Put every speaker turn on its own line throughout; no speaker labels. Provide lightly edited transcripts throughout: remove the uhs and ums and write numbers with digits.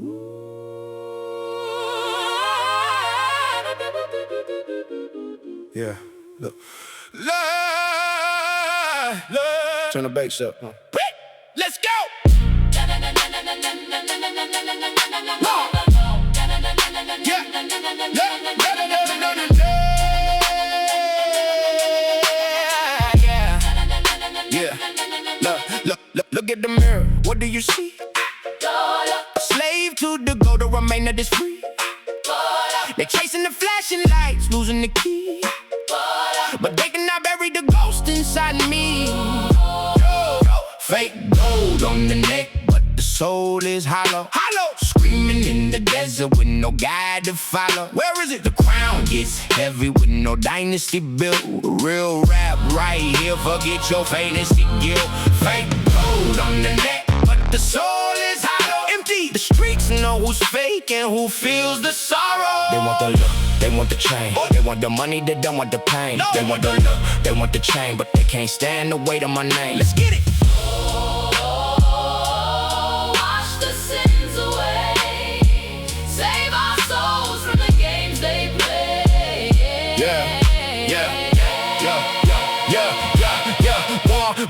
Yeah, look. Love, love. Turn the bass up. Let's go. Yeah. Look at the mirror. What do you see? A slave to the goal, the remainder that's free. They're chasing the flashing lights, losing the key. But they cannot bury the ghost inside me. Fake gold on the neck, but the soul is hollow. Screaming in the desert with no guide to follow. Where is it? The crown gets heavy with no dynasty built. Real rap right here, forget your fantasy guilt. Fake gold on the neck, but the soul is hollow. Empty. The streets know who's fake and who feels the sorrow. They want the look, they want the chain. They want the money, they don't want the pain. They want the look, they want the chain, but they can't stand the weight of my name. Let's get it.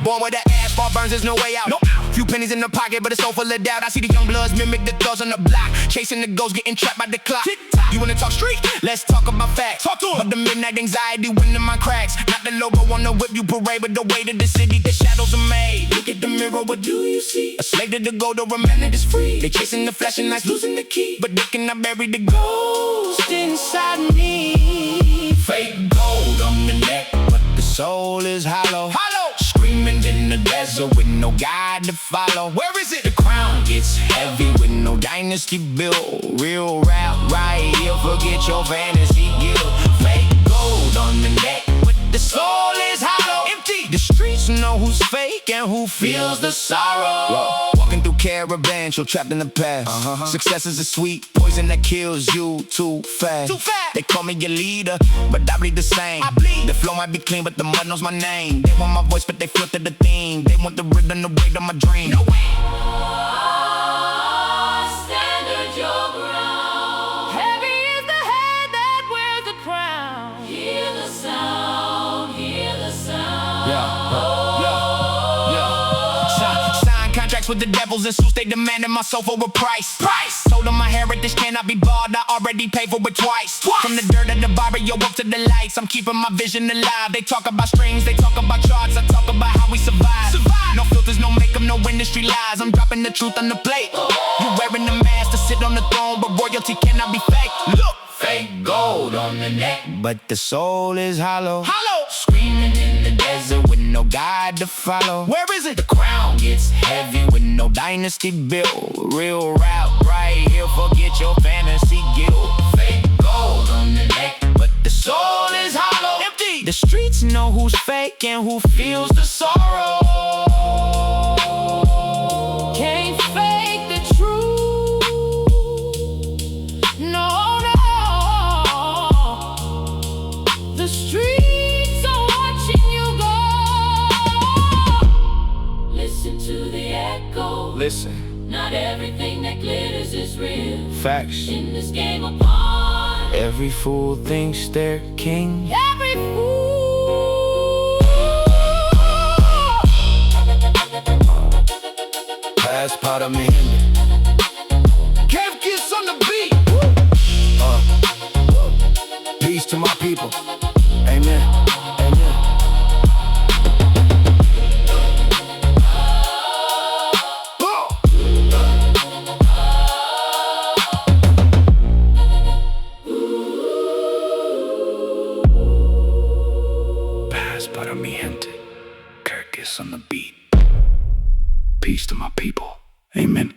Born with that asphalt burns, there's no way out. Few pennies in the pocket, but it's so full of doubt. I see the young bloods mimic the thugs on the block, chasing the ghosts, getting trapped by the clock. You wanna talk street? Let's talk about facts. But the midnight anxiety winning my cracks. Not the logo on the whip you parade, but the way to the city, the shadows are made. Look at the mirror, what do you see? A slave to the gold, the remainder is free. They chasing the flashing lights, losing the key, but they cannot bury the ghost inside me. Fake gold on the neck, but the soul is hollow. Screaming in the desert with no guide to follow. Where is it? The crown gets heavy with no dynasty built. Real rap right here, forget your fantasy guilt. Fake gold on the neck, but the soul is hollow. Empty. The streets know who's fake and who feels the sorrow. Walking through caravans, you're trapped in the past. Success is a sweet poison that kills you too fast. They call me your leader, but I bleed the same. The flow might be clean, but the mud knows my name. They want my voice, but they filter the theme. They want the rhythm, the weight of my dream. No way.
Standard your ground. Heavy is the head that wears the crown. Hear the sound, hear the sound.
Sign contracts with the devils and suits, they demanding my soul for a price. Told them my heritage cannot be bought, I already paid for it twice. From the dirt of the barrio up to the lights, I'm keeping my vision alive. They talk about strings, they talk about charts, I talk about how we survive. No filters, no makeup, no industry lies. I'm dropping the truth on the plate. You wearing the mask to sit on the throne, but royalty cannot be fake. Look, fake gold on the neck, but the soul is hollow. Screaming in the desert with no guide to follow. Where is it? The crown gets heavy with no dynasty built. Real rap right here, forget your fantasy guilt. Fake gold on the neck, but the soul is hollow. Empty. The streets know who's fake and who feels the sorrow.
Can't fake the truth. No, no. The streets are watching you go. Listen to the echo.
Listen.
Not everything that glitters is real.
Facts.
In this game of pawn,
Every fool thinks they're king.
every fool.
Last part of me. Kev gets on the beat. Peace to my people. Amen. Amen. Para mi gente, Kirk is on the beat. Peace to my people. Amen.